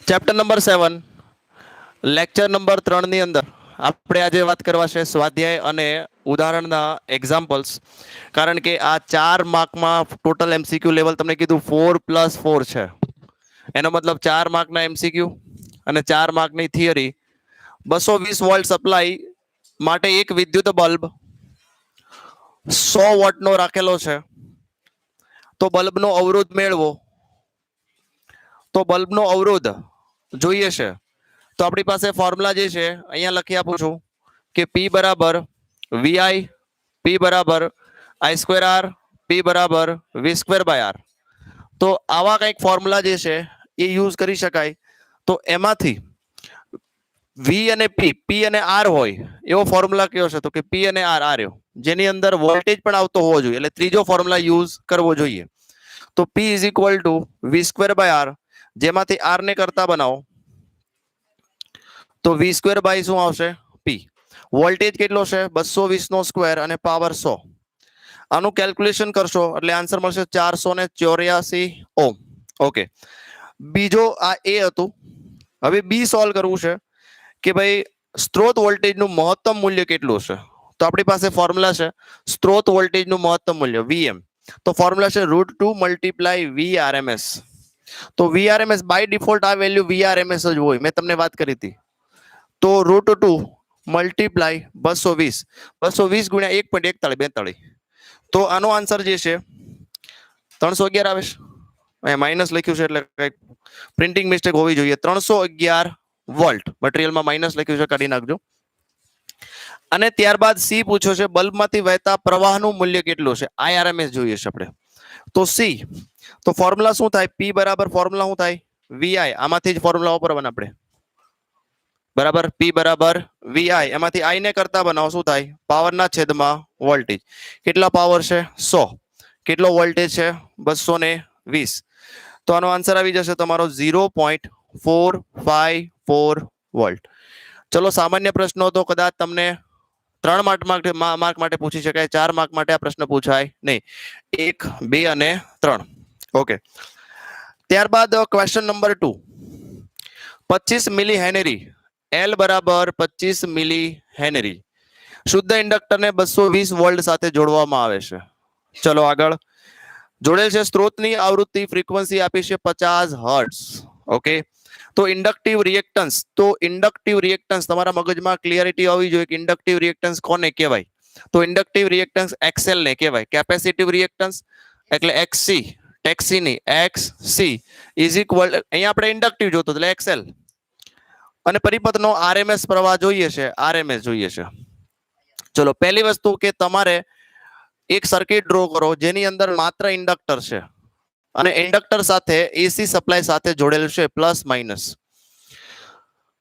Chapter number 7 lecture number 3 ની અંદર આપણે આજે વાત કરવા છે સ્વાધ્યાય અને ઉદાહરણના એક્ઝામ્પલ્સ. કારણ કે આ 4 માર્કમાં ટોટલ એમસીક્યુ લેવલ તમને કીધું 4+4 છે. એનો મતલબ 4 માર્કના એમસીક્યુ અને 4 માર્કની થિયરી. 220 વોલ્ટ સપ્લાય માટે એક વિદ્યુત બલ્બ 100 વોટનો રાખેલો છે. તો બલ્બનો અવરોધ મેળવો. તો બલ્બનો અવરોધ જોઈએ છે. તો આપણી પાસે ફોર્મ્યુલા જે છે અહીંયા લખી આપું છું કે P બરાબર VI, P બરાબર I²R, P બરાબર V²/R. તો આવા કંઈક ફોર્મ્યુલા જે છે એ યુઝ કરી શકાય. તો એમાંથી V અને P અને R હોય એવો ફોર્મ્યુલા કયો છે? તો કે P અને R આ રહ્યો, જેની અંદર વોલ્ટેજ પણ આવતો હોવો જોઈએ, એટલે ત્રીજો ફોર્મ્યુલા યુઝ કરવો જોઈએ. તો P = V²/R, જેમાંથી R ને કરતા બનાવો તો V² શું આવશે? P. વોલ્ટેજ કેટલો છે? 220 નો સ્ક્વેર અને પાવર 100. આનું કેલ્ક્યુલેશન કરશો એટલે આન્સર મળશે 484 ઓમ. ઓકે, બીજો આ એ હતું. હવે બી સોલ્વ કરવું છે કે ભાઈ સ્ત્રોત વોલ્ટેજનું મહત્તમ મૂલ્ય કેટલું છે. તો આપણી પાસે ફોર્મ્યુલા છે સ્ત્રોત વોલ્ટેજનું મહત્તમ મૂલ્ય Vm. તો ફોર્મ્યુલા છે √2 × Vrms. તો Vrms બાય ડિફોલ્ટ આ વેલ્યુ Vrms જ હોય, મેં તમને વાત કરી હતી. તો √2 × 220, 220 × 1.4142. તો આનો આન્સર જે છે 311 આવે છે. અહીંયા માઇનસ લખ્યું છે એટલે કંઈક પ્રિન્ટિંગ મિસ્ટેક હોવી જોઈએ. 311 વોલ્ટ. મટીરિયલમાં માઇનસ લખ્યું છે, કાઢી નાખજો. અને ત્યારબાદ સી પૂછ્યો છે બલ્બમાંથી વહેતા પ્રવાહનું મૂલ્ય કેટલું છે? IRMS જોઈએ છે આપણે. તો સી, તો ફોર્મ્યુલા શું થાય? P બરાબર ફોર્મ્યુલા શું થાય? VI. આમાંથી જ ફોર્મ્યુલા વાપરવાના આપણે. બરાબર, P બરાબર VI, એમાંથી I ને કરતા બનાવો શું થાય? પાવરના છેદમાં વોલ્ટેજ. કેટલા પાવર છે? 100. કેટલો વોલ્ટેજ છે? 220. તો આનો આન્સર આવી જશે તમારો 0.454 વોલ્ટ. ચલો, સામાન્ય પ્રશ્નો તો કદાચ તમને 3 માર્ક માટે પૂછી શકાય, 4 માર્ક માટે આ પ્રશ્ન પૂછાય નહીં. 1, 2 અને 3. ઓકે, ત્યારબાદ question number 2. 25 milli henry, L બરાબર 25 મિલી હેનરી શુદ્ધ ઇન્ડક્ટરને 220 વોલ્ટ સાથે જોડવામાં આવે છે. ચલો આગળ. જોડેલ છે સ્ત્રોતની આવૃત્તિ ફ્રીક્વન્સી આપી છે 50 હર્ટ્ઝ. ઓકે, તો ઇન્ડક્ટિવ રિએક્ટન્સ, તો ઇન્ડક્ટિવ રિએક્ટન્સ તમારા મગજમાં ક્લિયરિટી હોવી જોઈએ કે ઇન્ડક્ટિવ રિએક્ટન્સ કોને કહેવાય? તો ઇન્ડક્ટિવ રિએક્ટન્સ XL ને કહેવાય. કેપેસિટિવ રિએક્ટન્સ એટલે XC, ટેક્સી ની XC ઇઝ ઇક્વલ, અહીંયા આપણે ઇન્ડક્ટિવ જોતો એટલે XL. અને પરિપથનો RMS પ્રવાહ જોઈએ છે, RMS જોઈએ છે. ચલો, પહેલી વસ્તુ કે તમારે એક સર્કિટ ડ્રો કરો જેની અંદર માત્ર ઇન્ડક્ટર છે અને ઇન્ડક્ટર સાથે એસી સપ્લાય સાથે જોડેલ છે પ્લસ માઇનસ.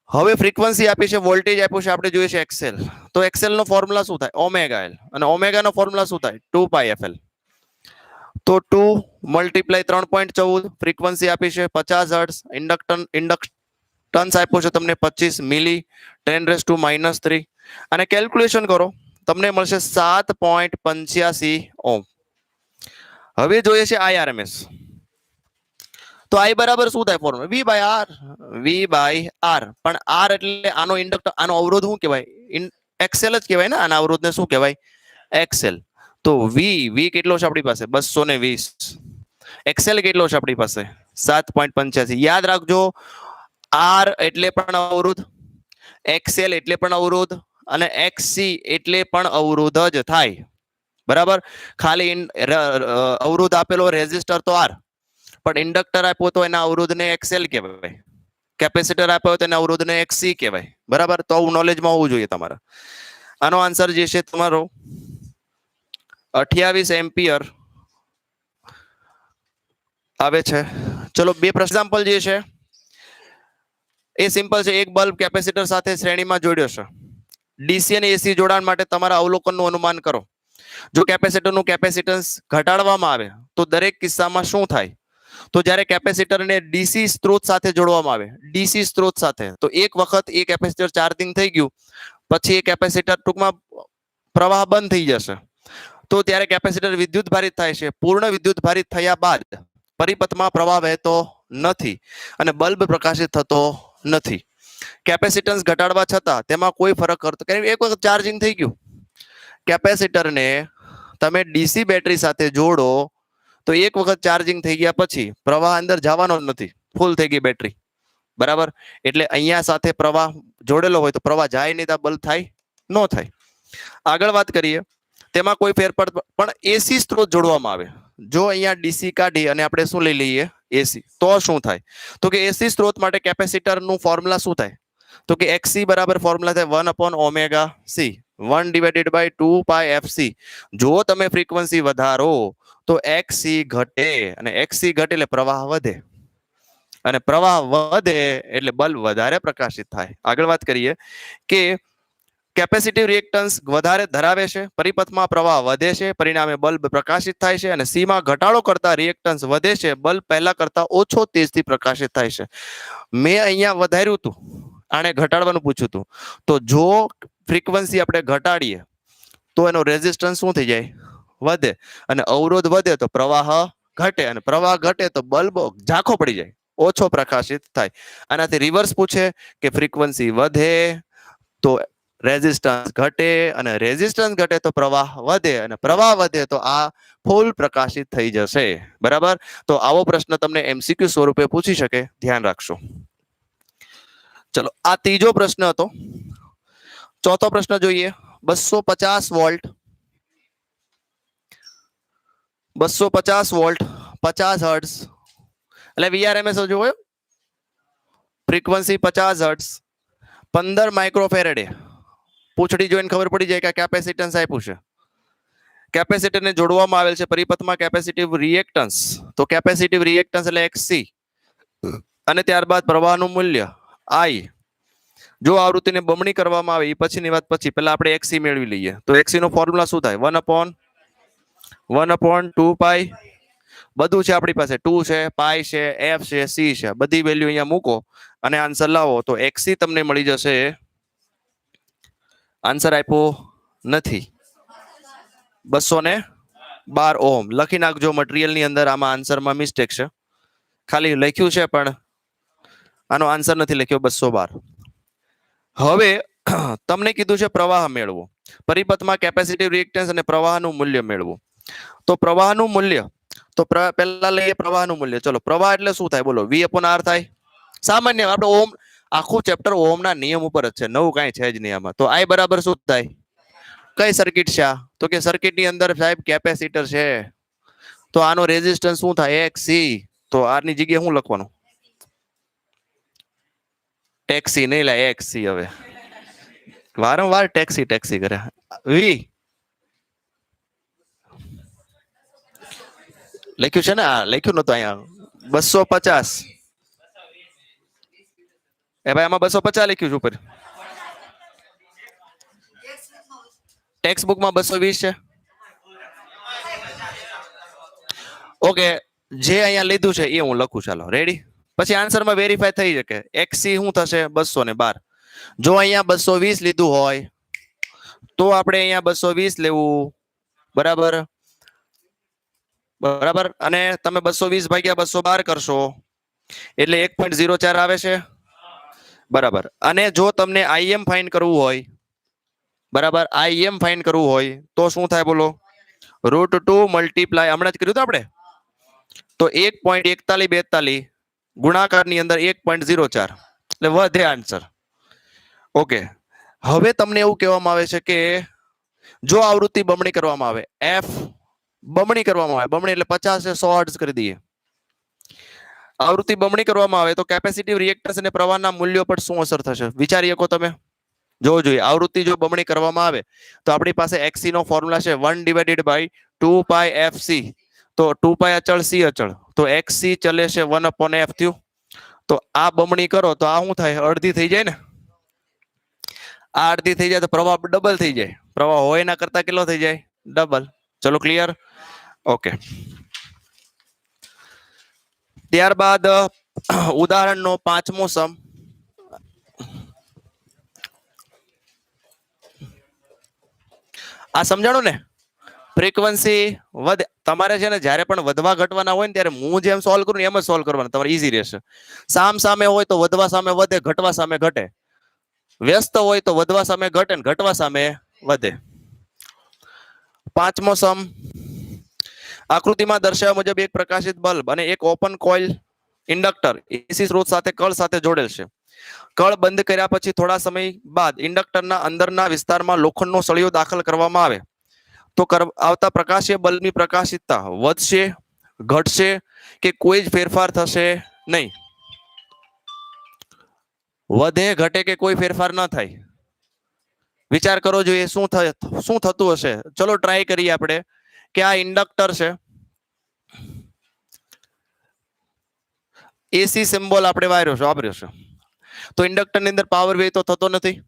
હવે ફ્રીક્વન્સી આપી છે, વોલ્ટેજ આપ્યું છે, આપણે જોઈએ છે XL. તો XL નો ફોર્મ્યુલા શું થાય? Omega L. અને ઓમેગા નો ફોર્મ્યુલા શું થાય? 2πfL. તો 2 × 3.14, ફ્રીક્વન્સી આપી છે 50 હર્ટ્ઝ, ઇન્ડક્ટન્સ આપ્યો છે તમને 25 મિલી 10⁻³ અને કેલ્ક્યુલેશન કરો તમને મળશે 7.85 ઓમ. હવે જોઈએ છે IRMS. તો I બરાબર શું થાય? Formula V/R. V/R. પણ R એટલે આનો ઇન્ડક્ટર, આનો અવરોધ શું કહેવાય? XL જ કહેવાય ને. આના અવરોધને શું કહેવાય? XL. તો V કેટલો છે આપણી પાસે? 220. XL કેટલો છે આપણી પાસે? 7.85. યાદ રાખજો, R એટલે પણ અવરોધ, XL એટલે પણ અવરોધ અને XC એટલે પણ અવરોધ જ થાય. બરાબર, ખાલી અવરોધ આપેલો રેઝિસ્ટર તો R, પણ ઇન્ડક્ટર આપ્યો તો એના અવરોધને XL કહેવાય, કેપેસિટર આપ્યો તો એના અવરોધને XC કહેવાય. બરાબર, તો આવું નોલેજમાં હોવું જોઈએ તમારા. આનો આન્સર જે છે તમારો 28 એમ્પિયર આવે છે. ચલો, બે એક્ઝામ્પલ જે છે એ સિમ્પલ છે. એક બલ્બ કેપેસિટર સાથે શ્રેણીમાં જોડ્યો છે. ડીસી અને એસી જોડાણ માટે તમારા અવલોકનનું અનુમાન કરો. જો કેપેસિટરનું કેપેસિટન્સ ઘટાડવામાં આવે તો દરેક કિસ્સામાં શું થાય? તો જ્યારે કેપેસિટરને ડીસી સ્ત્રોત સાથે જોડવામાં આવે, ડીસી સ્ત્રોત સાથે, તો એક વખત એ કેપેસિટર ચાર્જિંગ થઈ ગયું પછી એ કેપેસિટર ટૂંકમાં પ્રવાહ બંધ થઈ જશે. તો ત્યારે કેપેસિટર વિદ્યુત ભારિત થાય છે. પૂર્ણ વિદ્યુત ભારિત થયા બાદ પરિપથમાં પ્રવાહ વહેતો નથી અને બલ્બ પ્રકાશિત થતો નથી. કેપેસિટન્સ ઘટાડવા છતાં તેમાં કોઈ ફરક કરતો, કારણ કે એક વખત ચાર્જિંગ થઈ ગયું, કેપેસિટરને તમે ડીસી બેટરી સાથે જોડો તો એક વખત ચાર્જિંગ થઈ ગયા પછી પ્રવાહ અંદર જવાનો જ નથી, ફૂલ થઈ ગઈ બેટરી, બરાબર. એટલે અહીંયા સાથે પ્રવાહ જોડેલો હોય તો પ્રવાહ જાય નહીં તો બલ્બ થાય ન થાય. આગળ વાત કરીએ, તેમાં કોઈ ફેરફાર પણ એસી સ્ત્રોત જોડવામાં આવે, જો અહીંયા ડીસી કાઢી અને આપણે શું લઈ લઈએ એસી, તો શું થાય? તો કે એસી સ્ત્રોત માટે કેપેસિટરનું ફોર્મ્યુલા શું થાય? તો કે XC બરાબર ફોર્મ્યુલા થાય 1/ωc 1/2πfc. જો તમે ફ્રીક્વન્સી વધારો તો XC ઘટે અને XC ઘટે એટલે પ્રવાહ વધે અને પ્રવાહ વધે એટલે બલ્બ વધારે પ્રકાશિત થાય. આગળ વાત કરીએ કે કેપેસિટિવ રિએક્ટન્સ વધારે ધરાવે છે, પરિપથમાં પ્રવાહ વધે છે, પરિણામે બલ્બ પ્રકાશિત થાય છે, અને સીમાં ઘટાડો કરતા રિએક્ટન્સ વધે છે, બલ્બ પહેલા કરતા ઓછો તેજથી પ્રકાશિત થાય છે. મેં અહીંયા વધાર્યું હતું, આને ઘટાડવાનું પૂછ્યું હતું, તો જો ફ્રીક્વન્સી આપણે ઘટાડીએ તો એનો રેઝિસ્ટન્સ શું થઈ જાય? વધે, અને અવરોધ વધે તો પ્રવાહ ઘટે, અને પ્રવાહ ઘટે તો બલ્બ ઝાંખો પડી જાય, ઓછો પ્રકાશિત થાય. આનાથી રિવર્સ પૂછે કે ફ્રીક્વન્સી વધે તો રેઝિસ્ટન્સ ઘટે, અને રેઝિસ્ટન્સ ઘટે તો પ્રવાહ વધે, અને પ્રવાહ વધે તો આ ફૂલ પ્રકાશિત થઈ જશે, બરાબર. તો આવો પ્રશ્ન તમને MCQ સ્વરૂપે પૂછી શકે, ધ્યાન રાખશો. ચલો, આ ત્રીજો પ્રશ્ન હતો. ચોથો પ્રશ્ન જોઈએ. 250 વોલ્ટ 250 વોલ્ટ 50 હર્ટ્ઝ એટલે VRMS જોયો, ફ્રીક્વન્સી 50 હર્ટ્ઝ 15 માઇક્રોફેરેડે. પૂંછડી જોઈને ખબર પડી જાય કે કેપેસિટન્સ આપ્યું છે. કેપેસિટરને જોડવામાં આવેલ છે પરિપથમાં કેપેસિટિવ રિએક્ટન્સ, તો કેપેસિટિવ રિએક્ટન્સ એટલે XC, અને ત્યારબાદ પ્રવાહનું મૂલ્ય I. જો આવૃત્તિને બમણી કરવામાં આવે એ પછીની વાત, પછી પહેલા આપણે XC મેળવી લઈએ. તો XC નો ફોર્મ્યુલા શું થાય? 1/2π. બધું છે આપણી પાસે, 2 છે, પાઈ છે, F છે, C છે, બધી વેલ્યુ અહીંયા મૂકો અને આન્સર લાવો તો XC તમને મળી જશે. આન્સર આપ્યો નથી, 212 ઓહમ. લખી નાખજો મટીરિયલની અંદર, આમાં આન્સરમાં મિસ્ટેક છે, ખાલી લખ્યું છે પણ આનો આન્સર નથી લખ્યો, 212. હવે તમને કીધું છે પ્રવાહ મેળવો, પરિપથમાં કેપેસિટિવ રિએક્ટન્સ અને પ્રવાહનું મૂલ્ય મેળવો. તો પ્રવાહનું મૂલ્ય, તો પહેલા લઈએ પ્રવાહનું મૂલ્ય. ચલો, પ્રવાહ એટલે શું થાય બોલો? V/R થાય. સામાન્ય આપણે ઓમ, આખું ચેપ્ટર ઓમના નિયમ ઉપર જ છે, નવું કાંઈ છે જ નહીં આમાં. તો I બરાબર શું થાય? કઈ સર્કિટ છે આ? તો કે સર્કિટની અંદર સાહેબ કેપેસિટર છે, તો આનો રેઝિસ્ટન્સ શું થાય? XC. તો R ની જગ્યાએ શું લખવાનું? ટેક્સી નહીં લા, XC. હવે વારંવાર ટેક્સી કરે. V લખ્યું છે ને, આ લખ્યું નતું અહીંયા 250. એ ભાઈ આમાં 250 લખ્યું છે ઉપર, ટેક્સ્ટ બુકમાં 220 છે. ઓકે, જે અહીંયા લીધું છે એ હું લખું, ચાલો રેડી. પછી આન્સરમાં વેરીફાઈ થઈ શકે. XC શું થશે? 212. જો અહીંયા 220 લીધું હોય તો આપણે અહીંયા 220 લેવું, બરાબર બરાબર. અને તમે 220 ભાગ્યા 212 કરશો એટલે 1.04 આવે છે, બરાબર. અને જો તમને IM ફાઇન્ડ કરવું હોય, બરાબર, IM ફાઇન્ડ કરવું હોય તો શું થાય બોલો? √2 મલ્ટીપ્લાય, હમણાં જ કર્યું હતું આપણે, તો 1.4142 ગુણાકારની અંદર 1.04 એટલે વધે આન્સર. ઓકે, હવે તમને એવું કહેવામાં આવે છે કે જો આવૃત્તિ બમણી કરવામાં આવે, F બમણી કરવામાં આવે, બમણી એટલે 50 100 હર્ટ્ઝ કરી દઈએ. આવૃત્તિ બમણી કરવામાં આવે તો કેપેસિટિવ રિએક્ટન્સ અને પ્રવાહના મૂલ્યો પર શું અસર થશે? વિચારી શકો તમે? જોવો જોઈએ, આવૃત્તિ જો બમણી કરવામાં આવે તો આપણી પાસે XC નો ફોર્મ્યુલા છે 1/2πfc. તો 2π અચળ, C અચળ, તો XC ચલે છે 1/F થયું. તો આ બમણી કરો તો આ શું થાય? અડધી થઈ જાય ને. આ અડધી થઈ જાય તો પ્રવાહ ડબલ થઈ જાય, પ્રવાહ હોય એના કરતા કેટલો થઈ જાય? ડબલ. ચલો ક્લિયર? ઓકે. ત્યારબાદ ઉદાહરણનો 5મો સમ. આ સમજાણું ને? ફ્રીક્વન્સી વધે. તમારે છે ને જ્યારે પણ વધવા ઘટવાના હોય ને ત્યારે હું જેમ સોલ્વ કરું ને એમ જ સોલ્વ કરવાનું, તમારે ઈઝી રહેશે. સામ સામે હોય તો વધવા સામે વધે, ઘટવા સામે ઘટે. વ્યસ્ત હોય તો વધવા સામે ઘટે ને ઘટવા સામે વધે. પાંચમો સમ, આકૃતિમાં દર્શાવ્યા મુજબ એક પ્રકાશિત બલ્બ અને એક ઓપન કોઇલ ઇન્ડક્ટર એસી સ્ત્રોત સાથે કળ સાથે જોડેલ છે. કળ બંધ કર્યા પછી થોડા સમય બાદ ઇન્ડક્ટરના અંદરના વિસ્તારમાં લોખંડનો સળિયો દાખલ કરવામાં આવે તો આવતા પ્રકાશીય બલ્બની પ્રકાશિતતા વધશે, ઘટશે કે કોઈ જ ફેરફાર થશે નહીં? વધે, ઘટે કે કોઈ ફેરફાર ન થાય? વિચાર કરો જોઈએ શું થતું હશે. ચલો ટ્રાય કરીએ આપણે કે આ ઇન્ડક્ટર છે, એસી સિમ્બોલ આપણે વાપર્યો છે, તો ઇન્ડક્ટર ની અંદર પાવર વે તો થતો નથી.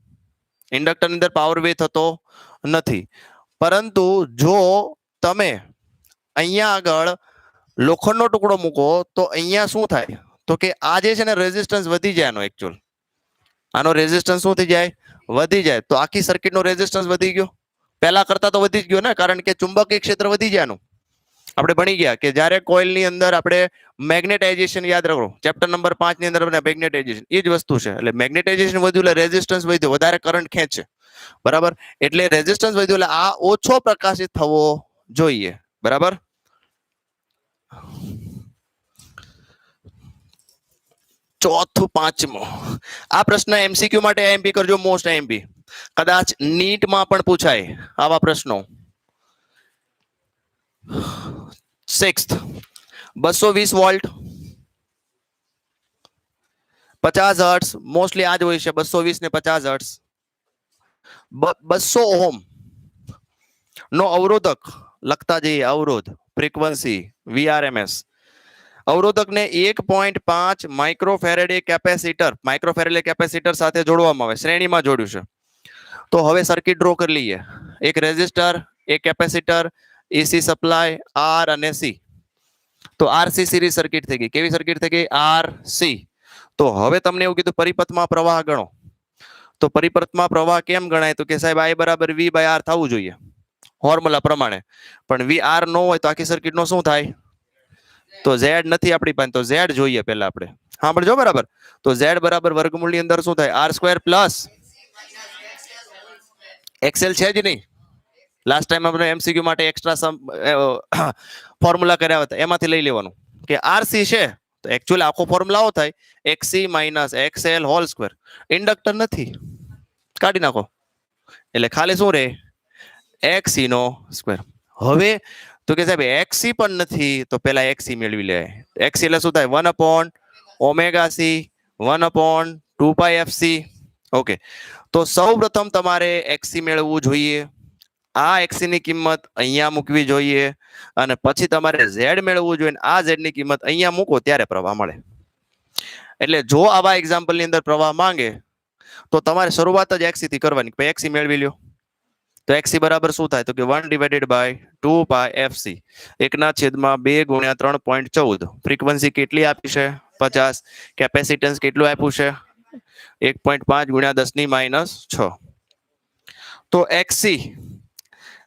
ઇન્ડક્ટર ની અંદર પાવર વે થતો નથી. પરંતુ જો તમે અહીંયા આગળ લોખંડનો ટુકડો મૂકો તો અહીંયા શું થાય? તો કે આ જે છે ને રેઝિસ્ટન્સ વધી જાય. આનો રેઝિસ્ટન્સ શું થઈ જાય? વધી જાય. તો આખી સર્કિટનો રેઝિસ્ટન્સ વધી ગયો. પહેલા કરતા તો વધી જ ગયો ને, કારણ કે ચુંબકીય ક્ષેત્ર વધી જાય. આપણે ભણી ગયા કે જ્યારે કોઇલની અંદર આપણે મેગ્નેટાઇઝેશન, યાદ રાખો ચેપ્ટર નંબર 5 ની અંદર મેગ્નેટાઇઝેશન, એ જ વસ્તુ છે. એટલે મેગ્નેટાઇઝેશન વધ્યું એટલે રેઝિસ્ટન્સ વધ્યો, વધારે કરંટ ખેંચે, બરાબર? એટલે રેઝિસ્ટન્સ વધ્યું એટલે આ ઓછો પ્રકાશિત થવો જોઈએ, બરાબર? ચોથું, પાંચમો આ પ્રશ્ન એમસીક્યુ માટે આઈએમપી કરજો, મોસ્ટ આઈએમપી. કદાચ નીટમાં પણ પૂછાય આવા પ્રશ્નો. 6th 220 વોલ્ટ 50 હર્ટ્ઝ, મોસ્ટલી આ જ હોય છે, 220 ને 50 હર્ટ્ઝ. 200 ઓહમ નો અવરોધક લખતા જઈએ, અવરોધ ફ્રીક્વન્સી VRMS. અવરોધકને 1.5 માઇક્રોફેરેડે કેપેસિટર સાથે જોડવામાં આવે, શ્રેણીમાં જોડ્યું છે. તો હવે સર્કિટ ડ્રો કરી લઈએ. એક રેઝિસ્ટર, એક કેપેસિટર, એસી સપ્લાય આર અને સી. તો આરસી સિરીઝ સર્કિટ થઈ ગઈ. કેવી સર્કિટ થઈ ગઈ? આરસી. તો હવે તમને એવું કીધું પરિપથમાં પ્રવાહ ગણો. તો પરિપથમાં પ્રવાહ કેમ ગણાય? તો કે સાહેબ I બરાબર V બાય R થવું જોઈએ ફોર્મ્યુલા પ્રમાણે. પણ V R ન હોય તો આખી સર્કિટ નો શું થાય? તો Z નથી આપણી પાસે, તો Z જોઈએ પહેલા આપણે. સાંભળજો બરાબર. તો Z બરાબર વર્ગમૂળની અંદર શું થાય? R² પ્લસ XL છે જ નહીં. લાસ્ટ ટાઈમ આપણે એમસીક્યુ માટે એક્સ્ટ્રા ફોર્મ્યુલા કર્યા હતા, એમાંથી લઈ લેવાનું કે આરસી છે તો એકચ્યુઅલી આખો ફોર્મ્યુલા આવો થાય XC minus XL whole square. Inductor નથી, કાઢી નાખો એટલે ખાલી શું રહે? XC નો સ્ક્વેર. હવે તો કે સાહેબ XC પણ નથી, તો પેલા XC મેળવી લે. XC એટલે શું થાય? 1/ωc 1/2πfc. ઓકે, તો સૌ પ્રથમ તમારે XC મેળવવું જોઈએ. આ XC ની કિંમત અહીંયા મૂકવી જોઈએ અને પછી તમારે Z મેળવવું જોઈએ. આ Z ની કિંમત અહીંયા મૂકો ત્યારે પ્રવાહ મળે. એટલે જો આવા એક્ઝામ્પલ ની અંદર પ્રવાહ માંગે તો તમારે શરૂઆત જ XC થી કરવાની. પછી XC મેળવી લ્યો. તો XC બરાબર શું થાય? તો કે 1/2πfc 1/2 × 3.14. ફ્રીક્વન્સી કેટલી આપી છે? 50. કેપેસિટન્સ કેટલું આપ્યું છે? 1.5 × 10⁻6. તો XC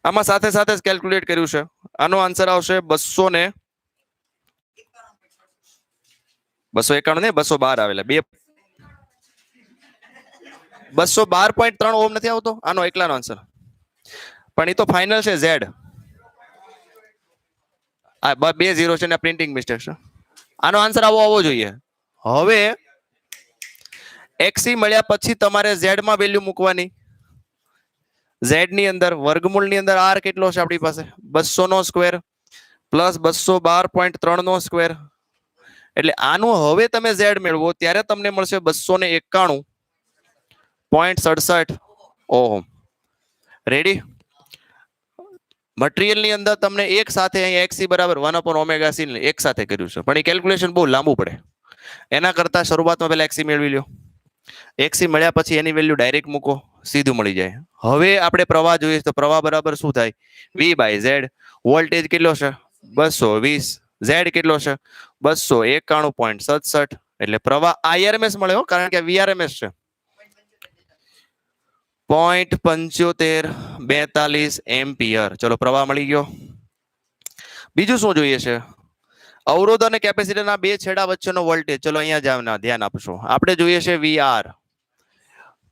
આમાં સાથે સાથે જ કેલ્ક્યુલેટ કર્યું છે. આનો આન્સર આવશે 291 ને 212 આવેલા. 212.3 ઓહમ નથી આવતો આનો એકલાનો આન્સર, પણ એ તો ફાઇનલ છે. Z આ 2 0 છે ને પ્રિન્ટિંગ મિસ્ટેક છે. આનો આન્સર આવવો જોઈએ. હવે XC મળ્યા પછી તમારે Z માં વેલ્યુ મૂકવાની. Z ની અંદર વર્ગમૂળ ની અંદર R કેટલો છે આપણી પાસે? 200 નો સ્ક્વેર પ્લસ 212.3 નો સ્ક્વેર. એટલે આનું હવે તમે Z મેળવો ત્યારે તમને મળશે 291.67 ઓહમ. રેડી? મટીરીયલ ની અંદર તમને એક સાથે અહીંયા XC બરાબર 1/ωc એક સાથે કર્યું છે, પણ એ કેલ્ક્યુલેશન બહુ લાંબુ પડે. એના કરતા શરૂઆતમાં પહેલા XC મેળવી લ્યો. XC મળ્યા પછી એની વેલ્યુ ડાયરેક્ટ મૂકો, સીધું મળી જાય. હવે આપણે પ્રવાહ જોઈએ તો પ્રવાહ બરાબર શું થાય? V/Z. વોલ્ટેજ કેટલો છે? 220. Z કેટલો છે? 291.67. એટલે પ્રવાહ IRMS મળે, કારણ કે VRMS છે. 0.7542 એમ્પિયર. ચલો પ્રવાહ મળી ગયો. બીજું શું જોઈએ છે? અવરોધ અને કેપેસિટરના બે છેડા વચ્ચેનો વોલ્ટેજ. ચલો અહીંયા ધ્યાન આપશો. આપણે જોઈએ છે વીઆર.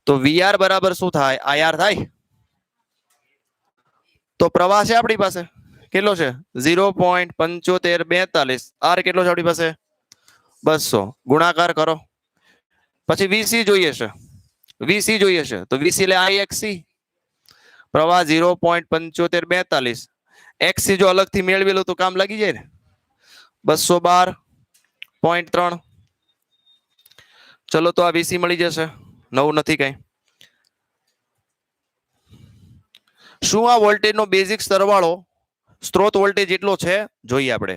તો વીઆર બરાબર શું થાય? આઈઆર થાય. તો પ્રવાહ છે આપણી પાસે કેટલો છે? 0.7542. આર કેટલો છે આપણી પાસે? 200. ગુણાકાર કરો. પછી વીસી જોઈએ છે. વીસી જોઈએ છે તો વીસી એટલે આઈએક્સી. પ્રવાહ 0.7542. એક્સી જો અલગથી મેળવેલું તો કામ લાગી જાય ને. 212.3. ચલો તો આ વીસી મળી જશે. નવું નથી કઈ. શું આ વોલ્ટેજનો બેઝિક સરવાળો સ્ત્રોત વોલ્ટેજ એટલો છે? જોઈએ આપણે.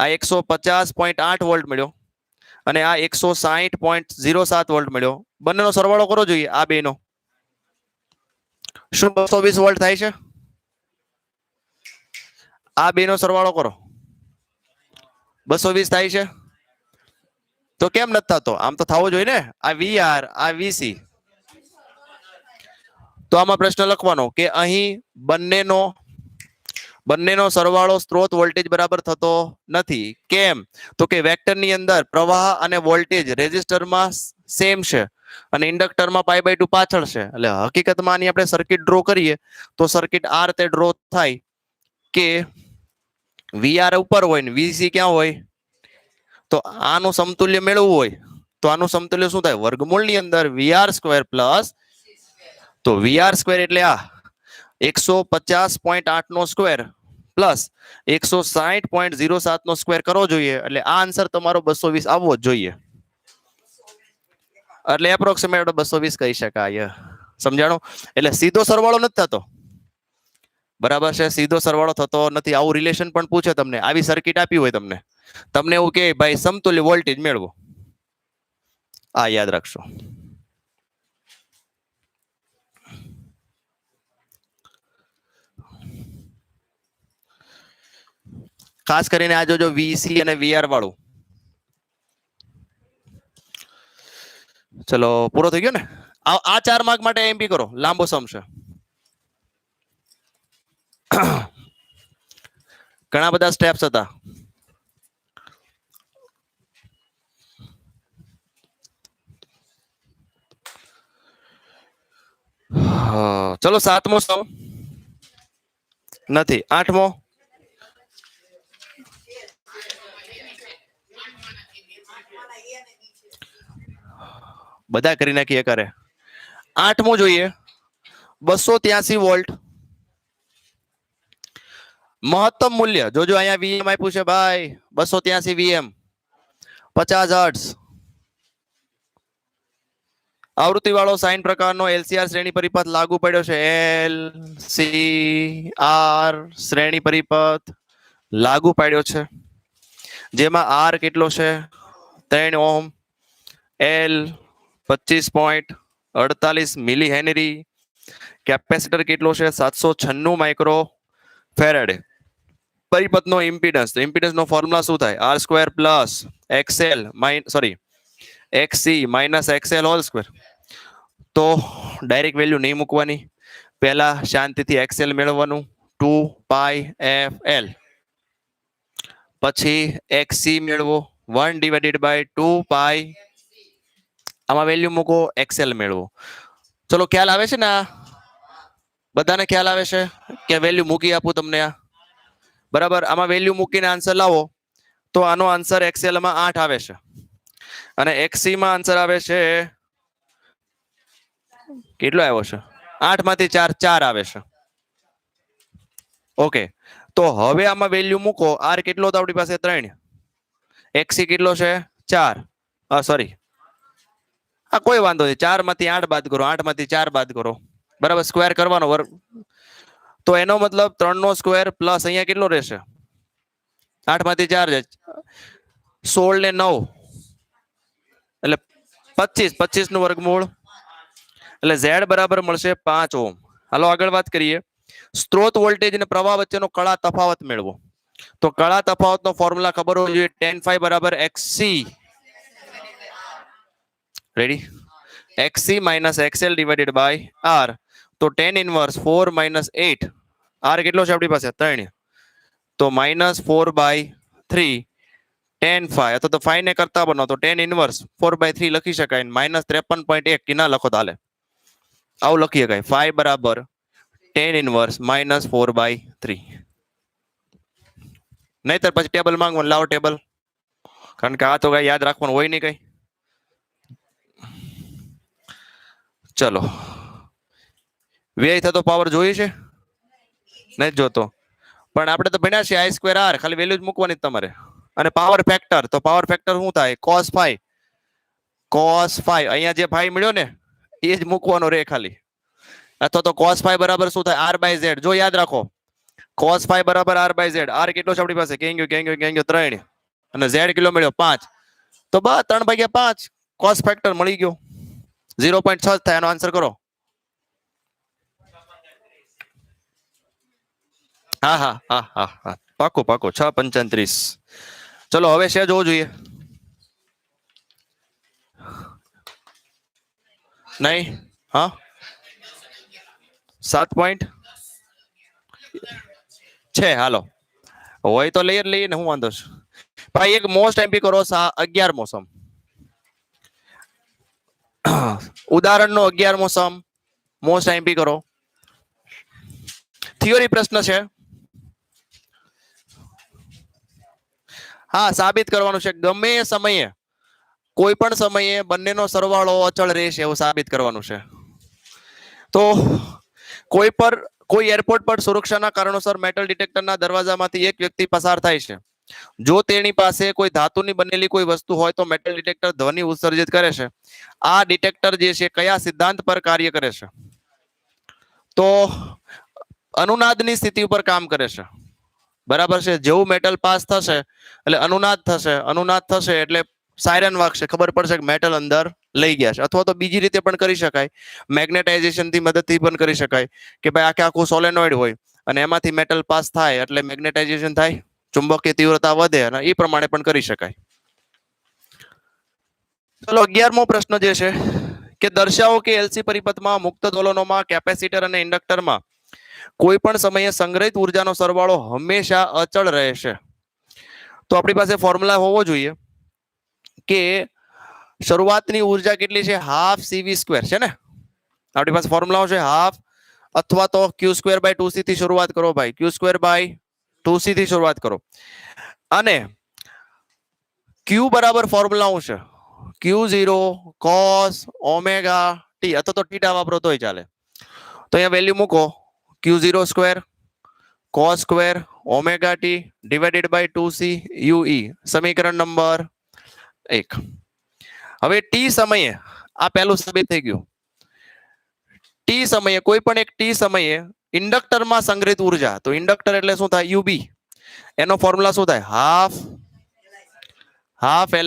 આ 150.8 વોલ્ટ મળ્યો અને આ 160.07 વોલ્ટ મળ્યો. બંનેનો સરવાળો કરો જોઈએ આ બેનો. શું 220 વોલ્ટ થાય છે? આ બેનો સરવાળો કરો. 220 થાય છે. તો કેમ નથી થતો? આમ તો થવો જોઈએ ને. આ વીઆર, આ વીસી. તો આમાં પ્રશ્ન લખવાનો કે અહીં બંનેનો સરવાળો સ્ત્રોત વોલ્ટેજ બરાબર થતો નથી. કેમ? તો કે વેક્ટરની અંદર પ્રવાહ અને વોલ્ટેજ રેઝિસ્ટરમાં સેમ છે અને ઇન્ડક્ટરમાં π/2 પાછળ છે. એટલે હકીકતમાં આની આપણે સર્કિટ ડ્રો કરીએ તો સર્કિટ આ રીતે ડ્રો થાય કે વીઆર ઉપર હોય ને વીસી ક્યાં હોય? તો આનું સમતુલ્ય મેળવવું હોય તો આનું સમતુલ્ય શું થાય? વર્ગમૂળની અંદર VR² પ્લસ, તો VR² એટલે આ 150.8 નો સ્ક્વેર પ્લસ 160.07 નો સ્ક્વેર કરવો જોઈએ. એટલે આ આન્સર તમારો 220 આવવો જ જોઈએ. એટલે એપ્રોક્સિમેટ 220 કહી શકાય. સમજાણું? એટલે સીધો સરવાળો નથી થતો. બરાબર છે? સીધો સરવાળો થતો નથી. આવું રિલેશન પણ પૂછે તમને. આવી સર્કિટ આપી હોય તમને એવું કે ભાઈ સમતુલ્ય વોલ્ટેજ મેળવો. આ યાદ રાખશો. ખાસ કરીને આ જોજો વીસી અને વીઆર વાળું. ચલો પૂરો થઈ ગયો ને. આ 4 માર્ક માટે એમપી કરો. લાંબો સમ છે. ઘણા બધા સ્ટેપ્સ હતા. ચલો 7મો સમ નથી. 8મો બધા કરી નાખીએ કરે. 8મો જોઈએ. 283 વોલ્ટ મહત્તમ મૂલ્ય. જોજો અહીંયા વીએમ આપ્યું છે ભાઈ. 283 વીએમ 50 હર્ટ્ઝ. આવૃત્તિ વાળો સાઇન પ્રકારનો એલસીઆર શ્રેણી પરિપથ લાગુ પડ્યો છે. LCR શ્રેણી પરિપથ લાગુ પાડ્યો છે જેમાં આર કેટલો છે? 3 ohm. L 25.48 milli henry. Capacitor કેટલો છે? 796 માઇક્રો ફેરેડ. પરિપથનો ઇમ્પિડન્સ. તો ઇમ્પિડન્સનો ફોર્મ્યુલા શું થાય? R² plus XL XC minus XL whole square. તો ડાયરેક્ટ વેલ્યુ નહીં મૂકવાની. પહેલા શાંતિથી XL મેળવવાનું. 2πfL. પછી XC મેળવો 1/2π. આમાં વેલ્યુ મૂકો, XL મેળવો. ચલો ખ્યાલ આવે છે ને? બધાને ખ્યાલ આવે છે કે વેલ્યુ મૂકી આપું તમને? આ બરાબર. આમાં વેલ્યુ મૂકીને આન્સર લાવો તો આનો આન્સર XL માં 8 આવે છે અને XC માં આન્સર આવે છે કેટલો આવ્યો છે? 8 માંથી 4 આવે છે. ઓકે. તો હવે આમાં વેલ્યુ મૂકો. આર કેટલો હતો આપણી પાસે? 3. XC કેટલો છે? 4. સોરી, હા કોઈ વાંધો નહીં. 4 માંથી 8 બાદ કરો. 8 માંથી 4 બાદ કરો. બરાબર. સ્ક્વેર કરવાનો વર્ગ. તો એનો મતલબ 3 નો સ્ક્વેર પ્લસ અહીંયા કેટલો રહેશે? 8 માંથી 4 16 ને 9 એટલે 25 નું વર્ગમૂળ એટલે Z બરાબર મળશે 5 ઓહમ. હાલો આગળ વાત કરીએ. સ્ત્રોત વોલ્ટેજ અને પ્રવાહ વચ્ચેનો કળા તફાવત મેળવો. તો કળા તફાવતનો ફોર્મ્યુલા ખબર હોવી જોઈએ. tan phi બરાબર XC. Ready? XC minus XL divided by R. તો ટેન ઇનવર્સ 4 - 8 આર કેટલો છે આપણી પાસે 3 તો -4/3 tan 5 અથવા તો 5 ને કરતા બનો તો ટેન ઇનવર્સ 4/3 લખી શકાય -53.1 કે ના લખો તો હાલે આવું લખી શકાય 5 બરાબર ટેન ઇનવર્સ -4/3 નહીતર પછી ટેબલ માંગવાનું લાવો ટેબલ કારણ કે આ તો કઈ યાદ રાખવાનું હોય નહીં કઈ ચલો વ્યય થતો પાવર જોઈએ છે નહીં જોતો પણ આપણે તો ભણ્યા છીએ I²R ખાલી વેલ્યુ જ મૂકવાની જ તમારે અને પાવર ફેક્ટર તો પાવર ફેક્ટર શું થાય cos 5 અહીંયા જે 5 મળ્યો ને એ જ મૂકવાનો રે ખાલી અથવા તો cos 5 બરાબર શું થાય R/Z જો યાદ રાખો cos 5 બરાબર R/Z R કેટલો છે આપણી પાસે કેંગ્યો 3 અને Z કેટલો મળ્યો 5 તો બસ 3/5 cos ફેક્ટર મળી ગયો 0.6 થાય એનો આન્સર કરો હા પાકો 6:35 ચલો હવે છે જોવું જોઈએ નહીં હા 7 પોઈન્ટ છે હાલો હોય તો લઈએ ને હું વાંધો છે ભાઈ એક મોસ્ટ એમપી કરો 11મો સમ ઉદાહરણનો 11મો સમ મોસ્ટ એમપી કરો થિયરી પ્રશ્ન છે હા સાબિત કરવાનું છે ગમે એ સમયે કોઈ પણ સમયે બંનેનો સરવાળો અચળ રહેશે એવું સાબિત કરવાનું છે તો કોઈ એરપોર્ટ પર સુરક્ષાના કારણોસર મેટલ ડિટેક્ટરના દરવાજામાંથી એક વ્યક્તિ પસાર થાય છે જો તેની પાસે કોઈ ધાતુની બનેલી કોઈ વસ્તુ હોય તો મેટલ ડિટેક્ટર ધ્વનિ ઉત્સર્જિત કરે છે આ ડિટેક્ટર જે છે કયા સિદ્ધાંત પર કાર્ય કરે છે તો અનુનાદની સ્થિતિ ઉપર કામ કરે છે બરાબર છે જેવું મેટલ પાસ થશે એટલે અનુનાદ થશે એટલે સાયરન વાગશે ખબર પડશે કે મેટલ અંદર લઈ ગયા છે અથવા તો બીજી રીતે પણ કરી શકાય મેગ્નેટાઇઝેશન થી મદદથી પણ કરી શકાય કે ભાઈ આખું સોલેનોઇડ હોય અને એમાંથી મેટલ પાસ થાય એટલે મેગ્નેટાઇઝેશન થાય ચુંબકીય તીવ્રતા વધે અને એ પ્રમાણે પણ કરી શકાય ચલો 11મો પ્રશ્ન જે છે કે દર્શાવો કે એલસી પરિપથમાં મુક્ત દોલનોમાં કેપેસિટર અને ઇન્ડક્ટરમાં કોઈ પણ સમયે સંગ્રહિત ઉર્જાનો સરવાળો હંમેશા અચળ રહેશે તો આપણી પાસે ફોર્મ્યુલા હોવો જોઈએ કે શરૂઆતની ઉર્જા કેટલી છે હાફ CV² છે ને આપણી પાસે ફોર્મ્યુલા છે હાફ અથવા તો Q²/2C થી શરૂઆત કરો ભાઈ Q²/2C થી શરૂઆત કરો અને Q બરાબર ફોર્મ્યુલા છે Q0 cos ωt અથવા તો θ વાપરો તોય ચાલે તો અહીંયા વેલ્યુ મૂકો Q0² cos² ωt / 2C UE સમીકરણ નંબર 1 હવે t સમયે આ પહેલું સાબિત થઈ ગયું t સમયે કોઈ પણ એક t સમયે ઇન્ડક્ટરમાં સંગ્રહિત ઉર્જા તો ઇન્ડક્ટર એટલે શું થાય UB એનો ફોર્મ્યુલા શું થાય હાફ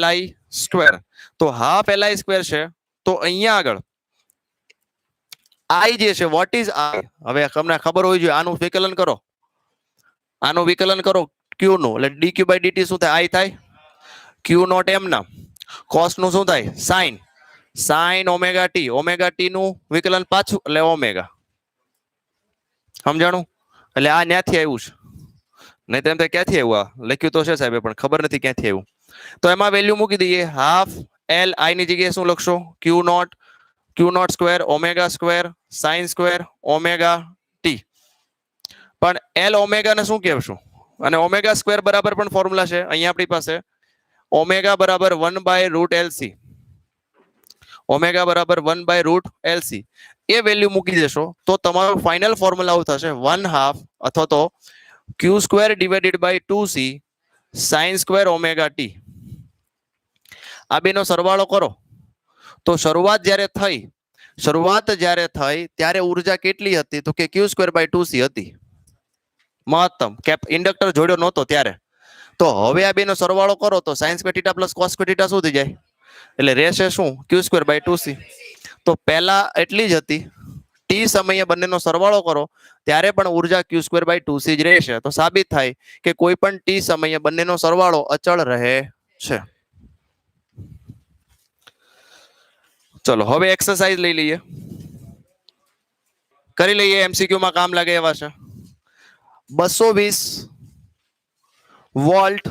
Li². તો હાફ Li² છે તો અહીંયા આગળ I જે છે વોટ ઇઝ I હવે તમને ખબર હોવી જોઈએ આનું વિકલન કરો Q નું એટલે dQ/dt શું થાય I થાય Q0 m ના cos નું શું થાય sin ωt નું વિકલન પાછું એટલે ઓમેગા સમજાણું એટલે આ ન્યાથી આવ્યું છે નહીં તેમ ક્યાંથી આવ્યું આ લખ્યું તો છે સાહેબ પણ ખબર નથી ક્યાંથી આવ્યું તો એમાં વેલ્યુ મૂકી દઈએ હાફ Li ની જગ્યાએ શું લખશો Q0² ω² sin² ωt પણ L ઓમેગા ને શું કહેશું અને ω² બરાબર પણ ફોર્મ્યુલા છે અહીંયા આપણી પાસે ઓમેગા બરાબર 1/√LC ઓમેગા બરાબર 1/√LC એ વેલ્યુ મૂકી દેશો તો તમારો ફાઇનલ ફોર્મ્યુલા આવું થશે 1/2 અથવા તો Q² / 2C sin² ωt આ બેનો સરવાળો કરો તો શરૂઆત જ્યારે થઈ ત્યારે ઉર્જા કેટલી હતી તો કે Q² / 2C હતી મહત્તમ ઇન્ડક્ટર જોડ્યો નહોતો ત્યારે તો હવે આ બેનો સરવાળો કરો તો sin² θ + cos² θ શું થઈ જાય એટલે રહેશે શું Q² / 2C તો પહેલા એટલી જ હતી t સમયે બંનેનો સરવાળો કરો ત્યારે પણ ઉર્જા Q² / 2C જ રહેશે તો સાબિત થાય કે કોઈ પણ t સમયે બંનેનો સરવાળો અચળ રહે છે ચલો હવે એક્સરસાઇઝ લઈ લઈએ કરી લઈએ, એમસીક્યુ માં કામ લાગે એવા છે. 220 વોલ્ટ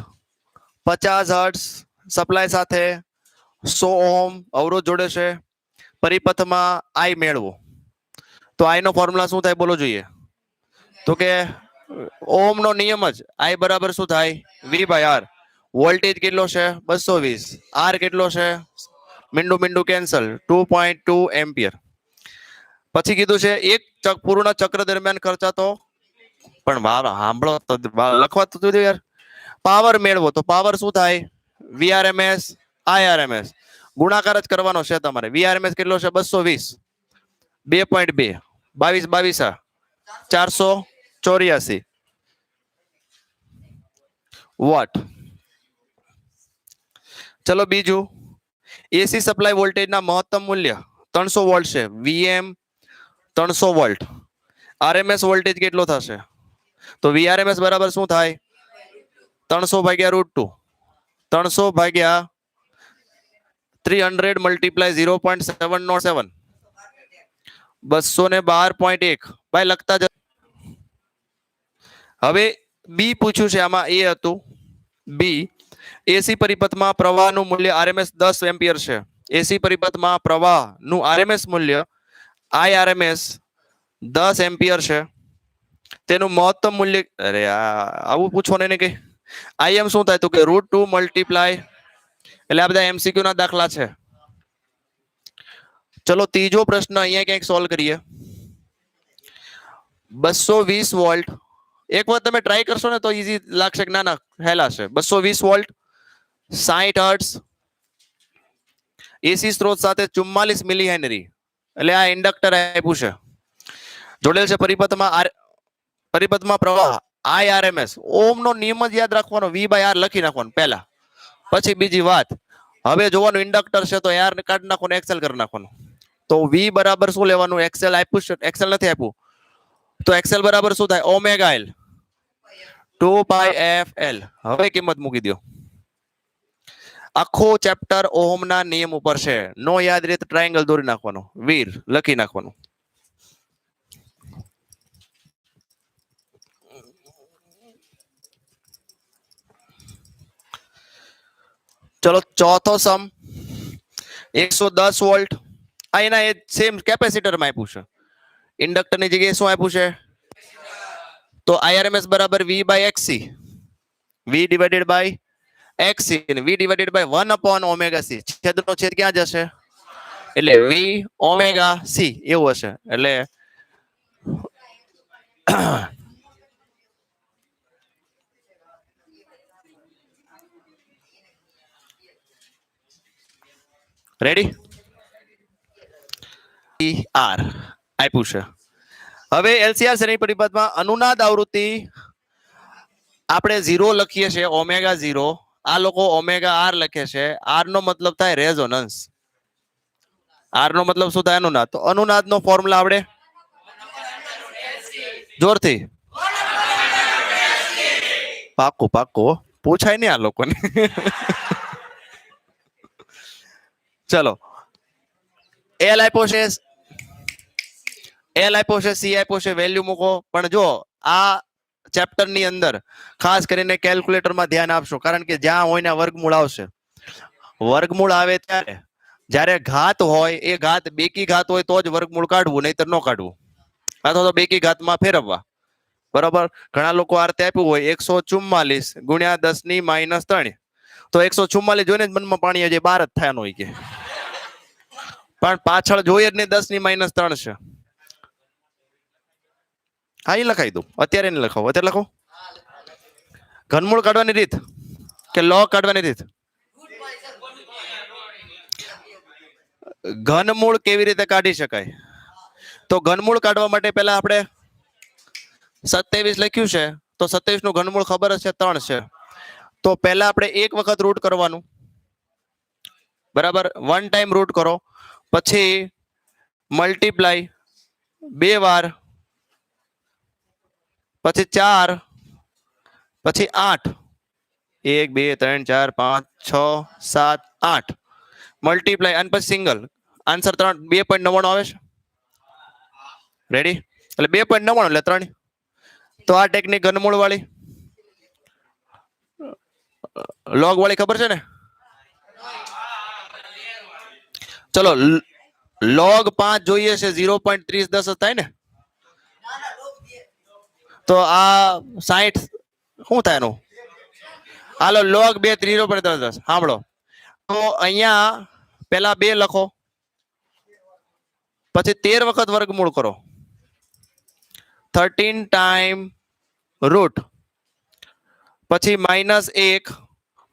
50 હર્ટ્ઝ સપ્લાય સાથે 100 ઓહમ અવરોધ જોડે છે. પરિપથમાં આઈ મેળવો. તો આઈ નો ફોર્મ્યુલા શું થાય બોલો જોઈએ? તો કે ઓહમ નો નિયમ જ આઈ બરાબર શું થાય? વી બાય આર. વોલ્ટેજ કેટલો છે? 220. આર કેટલો છે? મીંડું મીંડું કેન્સલ, 2.2 એમ્પિયર. પછી કીધું છે એક પૂર્ણ ચક્ર દરમિયાન ખર્ચાતો, પણ સાંભળો તો લખવા તો યાર. પાવર મેળવો. તો પાવર શું થાય? VRMS IRMS. ગુણાકાર જ કરવાનો છે તમારે. વીઆરએમએસ કેટલો છે? 220. 2.2 22 22 484 વોટ. ચલો બીજું, એસી સપ્લાય વોલ્ટેજના મહત્તમ મૂલ્ય 300 વોલ્ટ છે. VM 300 volt. આરએમએસ વોલ્ટેજ કેટલો થશે? તો વીઆરએમએસ બરાબર શું થાય? 300 ભાગ્યા √2. 300 ભાગ્યા 300 મલ્ટીપ્લાય 0.707 212.1. ભાઈ લખતા જ. હવે બી પૂછ્યું છે આમાં. એ હતું બી. એસી પરિપથમાં પ્રવાહનું મૂલ્ય આરએમએસ 10 એમ્પિયર છે. એસી પરિપથમાં પ્રવાહનું આરએમએસ મૂલ્ય આઈઆરએમએસ 10 એમ્પિયર છે. તેનું મહત્તમ મૂલ્ય, અરે આવું પૂછવાનું ને કે આઈએમ શું થાય? તો કે √2 મલ્ટીપ્લાય, એટલે આ બધા એમસીક્યુ ના દાખલા છે. ચલો ત્રીજો પ્રશ્ન અહીંયા ક્યાંક સોલ્વ કરીએ. 220 વોલ્ટ. એક વખત તમે ટ્રાય કરશો ને તો ઈઝી લાગશે કે ના ના હેલા છે. 220 વોલ્ટ 60 હર્ટ્ઝ એસી સ્ત્રોત સાથે 44 મિલી હેનરી, એટલે આ ઇન્ડક્ટર આપ્યું છે. જોડેલ છે પરિપથમાં પ્રવાહ આઈઆરએમએસ. ઓમ નો નિયમ જ યાદ રાખવાનો, વી બાય આર લખી નાખવાનો પહેલા, પછી બીજી વાત. હવે જોવાનું ઇન્ડક્ટર છે તો આર કાઢી નાખવાનું, એક્સેલ કરી નાખવાનું. તો વી બરાબર શું લેવાનું? એક્સેલ આપ્યું છે, એક્સેલ નથી આપ્યું તો એક્સેલ બરાબર શું થાય? Omega L 2πfl. હવે કિંમત મૂકી દો. આખો ચેપ્ટર ઓહમના નિયમ ઉપર છે. નો યાદ રહે તો ટ્રાયેંગલ દોરી નાખવાનો, વીર લખી નાખવાનું. ચલો ચોથો સમ 110 વોલ્ટ. આ એના સેમ કેપેસિટરમાં આપ્યું છે. ઇન્ડક્ટરની જગ્યાએ શું આપ્યું છે? તો આઈઆરએમએસ બરાબર V by XC. V divided by XC અને વી ડિવાઇડેડ બાય 1/ωc. છેદનો છેદ ક્યાં જશે? એટલે વી ઓમેગા સી એવું હશે. એટલે રેડી? આર આપ્યું છે. હવે એલસીઆર શ્રેણી પરિપથમાં અનુનાદ આવૃત્તિ આપણે 0 લખીએ છીએ, ઓમેગા 0. આ લોકો ઓમેગા આર લખે છે. આર નો મતલબ થાય રેઝોનન્સ. આર નો મતલબ શું થાય? અનુનાદ. તો અનુનાદ નો ફોર્મ્યુલા આપણે જોરથી પાક્કું પાક્કું પૂછાય નહીં આ લોકોને. ચલો એલ આપ્યો છે, એલ આપ્યો છે, સી આપ્યો છે, વેલ્યુ મૂકો. પણ જો આ ચેપ્ટર ની અંદર ખાસ કરીને કેલ્ક્યુલેટરમાં ધ્યાન આપશો, કારણ કે જ્યાં હોય ને વર્ગમૂળ આવશે. વર્ગમૂળ આવે ત્યારે જ્યારે ઘાત હોય, એ ઘાત બેકી ઘાત હોય તો જ વર્ગમૂળ કાઢવું, નહીતર ન કાઢવું. અથવા તો બેકી ઘાતમાં ફેરવવા. બરાબર? ઘણા લોકો આ રીતે આપ્યું હોય 144 ગુણ્યા 10⁻³ તો 144 જોઈને જ મનમાં પાણી હજી 12 જ થયાનો હોય કે, પણ પાછળ જોઈએ જ નહીં 10⁻³ છે. હા એ લખાઈ દઉં, અત્યારે નહીં લખાવું. અત્યારે લખો ઘનમૂળ કાઢવાની રીત કે લો કાઢવાની રીત? ઘનમૂળ કેવી રીતે કાઢી શકાય? તો ઘનમૂળ કાઢવા માટે પહેલા આપણે 27 લખ્યું છે, તો 27 નું ઘનમૂળ ખબર જ છે 3 છે. તો પહેલા આપણે એક વખત રૂટ કરવાનું, બરાબર? 1 ટાઈમ રૂટ કરો, પછી મલ્ટીપ્લાય 2 વાર, પછી 4, પછી 8, 1 2 3 4 5 6 7 8 મલ્ટીપ્લાય અને પછી સિંગલ. આન્સર 2.99 આવે છે. રેડી? એટલે 2.99 એટલે 3. તો આ ટેકનિક ઘનમૂળ વાળી લોગ વાળી ખબર છે ને? ચલો log 5 જોઈએ છે 0.3010 થાય ને? તો આ 60 શું થાય એનું? હાલો log 2 0.10 સાંભળો. તો અહીંયા પેલા 2 લખો, પછી 13 વખત વર્ગમૂળ કરો, 13 ટાઈમ રૂટ, પછી -1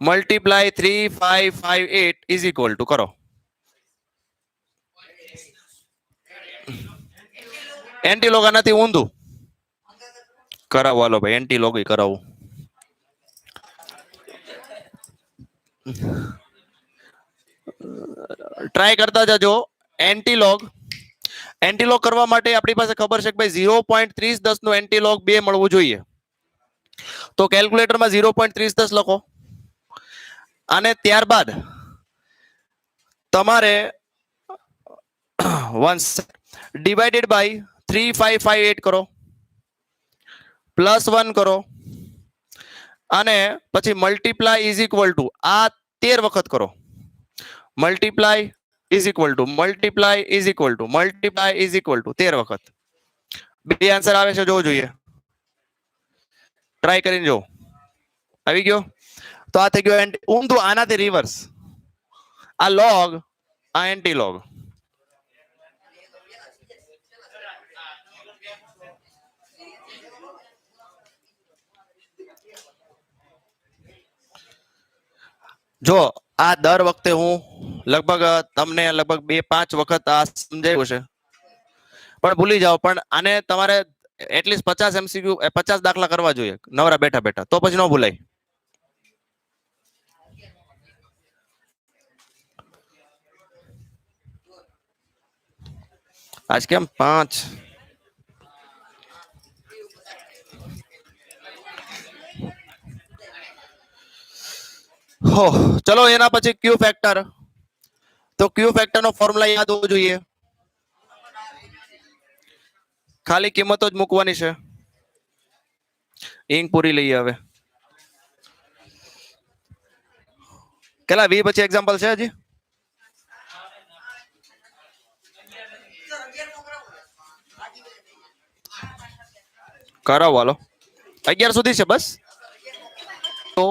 મલ્ટીપ્લાય 3558 ઇઝ ઇક્વલ ટુ કરો. એન્ટીલોગ આનાથી ઊંધું કરાવો. હાલો ભાઈ એન્ટીલોગ કરાવું. ટ્રાય કરતા જજો. એન્ટીલોગ કરવા માટે આપણી પાસે ખબર છે કે ભાઈ 0.3010 નું એન્ટીલોગ 2 મળવું જોઈએ. તો કેલ્ક્યુલેટરમાં 0.3010 લખો અને ત્યારબાદ તમારે ડિવાઇડેડ બાય 3558 કરો, +1 કરો અને પછી મલ્ટીપ્લાય ઇઝ ઇક્વલ ટુ આ 13 વખત કરો. Multiply is equal to multiply is equal to multiply is equal to 13 વખત. બે આન્સર આવે છે જોવું જોઈએ. ટ્રાય કરીને જો આવી ગયો તો આ થઈ ગયો ઊંધું, આનાથી રિવર્સ. આ લોગ, આ એન્ટીલોગ. જો આ દર વખતે હું લગભગ તમને લગભગ 2-5 વખત આ સમજાવ્યું છે પણ ભૂલી જાઓ. પણ આને તમારે એટલીસ્ટ 50 MCQ 50 દાખલા કરવા જોઈએ નવરા બેઠા બેઠા, તો પછી ન ભૂલાય. આજ કેમ 5? હો ચલો એના પછી ક્યુ ફેક્ટર. તો ક્યુ ફેક્ટર નો ફોર્મ્યુલા યાદ હોવો જોઈએ. ખાલી કિંમતો જ મૂકવાની છે. ઇંક પૂરી લઈએ હવે. કેટલા 20 પછી એક્ઝામ્પલ છે હજી? કરાવો હાલો. 11 સુધી છે બસ. તો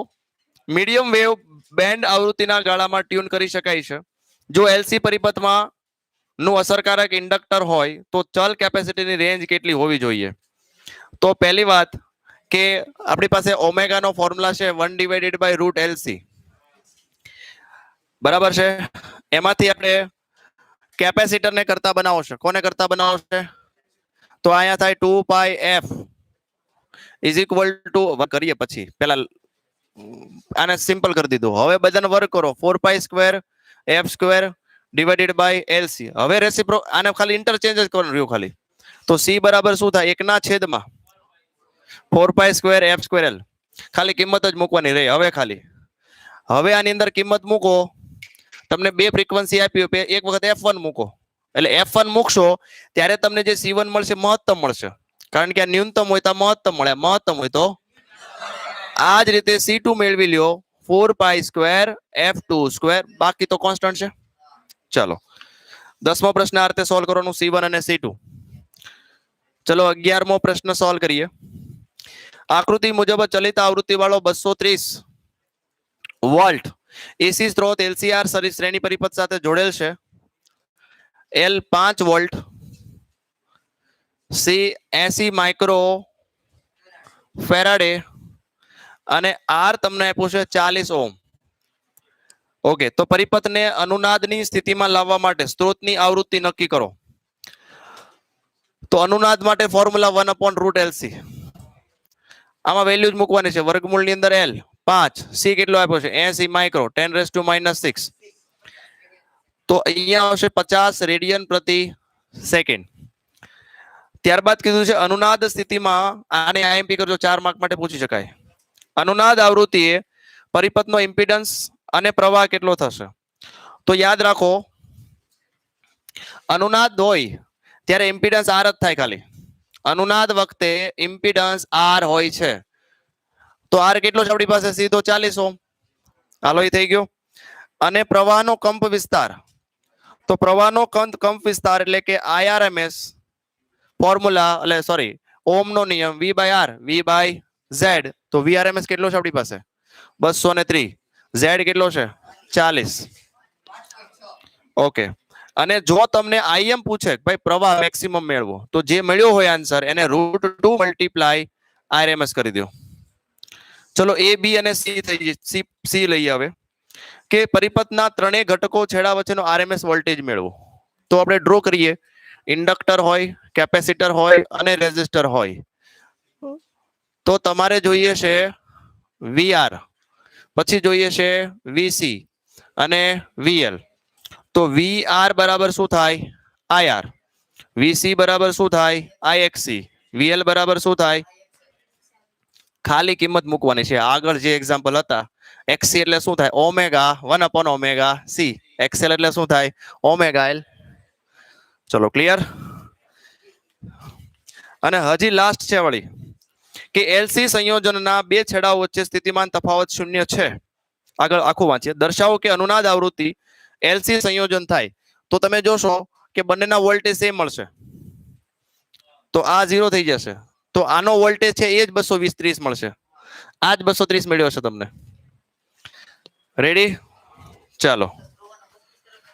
મીડિયમ વેવ બેન્ડ આવૃત્તિના ગાળામાં ટ્યુન કરી શકાય છે. જો એલસી પરિપથમાં નું અસરકારક ઇન્ડક્ટર હોય તો ચલ કેપેસિટીની રેન્જ કેટલી હોવી જોઈએ? તો પહેલી વાત કે આપણી પાસે ઓમેગા નો ફોર્મ્યુલા છે 1/√LC. બરાબર છે. એમાંથી આપણે કેપેસિટરને કરતા બનાવશે. કોને કરતા બનાવશે? તો અહીંયા થાય 2πf ઇઝ ઇક્વલ ટુ કરીએ પછી પેલા આને સિમ્પલ કરી દીધું. હવે બધાને વર્ગ કરો 4π² f² ડિવાઇડેડ બાય LC. હવે રેસિપ્રો આને ખાલી ઇન્ટરચેન્જ જ કરવાનું રહ્યું ખાલી. તો C બરાબર શું થાય? 1/4 4π² f²L. ખાલી કિંમત જ મૂકવાની રહી હવે ખાલી. હવે આની અંદર કિંમત મૂકો. તમને 2 ફ્રીક્વન્સી આપી, એક વખત F1 મૂકો. એટલે F1 મૂકશો ત્યારે તમને જે C1 મળશે મહત્તમ મળશે. કારણ કે આ ન્યૂનતમ હોય તો મહત્તમ મળે, મહત્તમ હોય તો આ જ રીતે C2 મેળવી લ્યો 4π² f². બાકી તો કોન્સ્ટન્ટ છે. ચલો 10મો પ્રશ્ન આ રીતે સોલ્વ કરવાનું C1 અને C2. ચલો 11મો પ્રશ્ન સોલ્વ કરીએ. આકૃતિ મુજબ ચલિત આવૃત્તિ વાળો 230 વોલ્ટ એસી સ્ત્રોત LCR શ્રેણી પરિપથ સાથે જોડેલ છે. L 5 volt, C 80 micro farad અને R તમને આપ્યું છે 40 ઓહ્મ. ઓકે, તો પરિપથને અનુનાદની સ્થિતિમાં લાવવા માટે સ્ત્રોતની આવૃત્તિ નક્કી કરો. તો અનુનાદ માટે ફોર્મ્યુલા 1/√LC. આમાં વેલ્યુ જ મૂકવાની છે. વર્ગમૂળની અંદર L 5, C કેટલો આપ્યો છે 80 માઇક્રો 10⁻⁻6. તો અહીંયા આવશે 50 રેડિયન પ્રતિ સેકન્ડ. ત્યારબાદ કીધું છે અનુનાદ સ્થિતિમાં, આને IMP કરજો 4 માર્ક માટે પૂછી શકાય. અનુનાદ આવૃત્તિએ પરિપથનો ઇમ્પિડન્સ અને પ્રવાહ કેટલો થશે? તો યાદ રાખો અનુનાદ હોય ત્યારે ઇમ્પિડન્સ R જ થાય ખાલી. અનુનાદ વખતે ઇમ્પિડન્સ આર હોય છે, તો આર કેટલો છે આપણી પાસે? સીધો 40 ઓહ્મ. હાલો, એ થઈ ગયો. અને પ્રવાહનો કંપ વિસ્તાર, તો પ્રવાહનો કંપ વિસ્તાર એટલે કે આઈઆરએમએસ ફોર્મ્યુલા, એટલે સોરી, ઓમ નો નિયમ V/R V/Z. તો VRMS કેટલો છે આપણી પાસે? 230. Z કેટલો છે? 40. ઓકે. અને જો તમને આઈએમ પૂછે ભાઈ પ્રવાહ મેક્સિમમ મેળવો, તો જે મળ્યો હોય આન્સર એને √2 મલ્ટીપ્લાય આરએમએસ કરી દો. ચલો એ બી અને સી થઈ સી લઈએ હવે, કે પરિપથના ત્રણેય ઘટકો છેડા વચ્ચેનો આરએમએસ વોલ્ટેજ મેળવો. તો આપણે ડ્રો કરીએ. ઇન્ડક્ટર હોય, કેપેસિટર હોય અને રેઝિસ્ટર હોય. તો તમારે જોઈએ છે VR, પછી જોઈએ છે VC અને VL. તો VR બરાબર શું થાય? IR. VC બરાબર શું થાય? IXC. VL બરાબર શું થાય? ખાલી કિંમત મૂકવાની છે. આગળ જે એક્ઝામ્પલ હતા, XC એટલે શું થાય? Omega 1/ωc. XL એટલે શું થાય? Omega L. ચલો ક્લિયર. અને હજી લાસ્ટ છે વળી, કે એલસી સંયોજનના બે છેડાઓ વચ્ચે સ્થિતિમાન તફાવત 0 છે. આગળ આખું વાંચીએ. દર્શાવો કે અનુનાદ આવૃત્તિ એલસી સંયોજન થાય તો તમે જોશો કે બંનેના વોલ્ટેજ સેમ મળશે. તો આ 0 થઈ જશે. તો આનો વોલ્ટેજ છે એ જ 220/30 મળશે. આ જ 230 મળ્યો છે તમને. રેડી? ચાલો.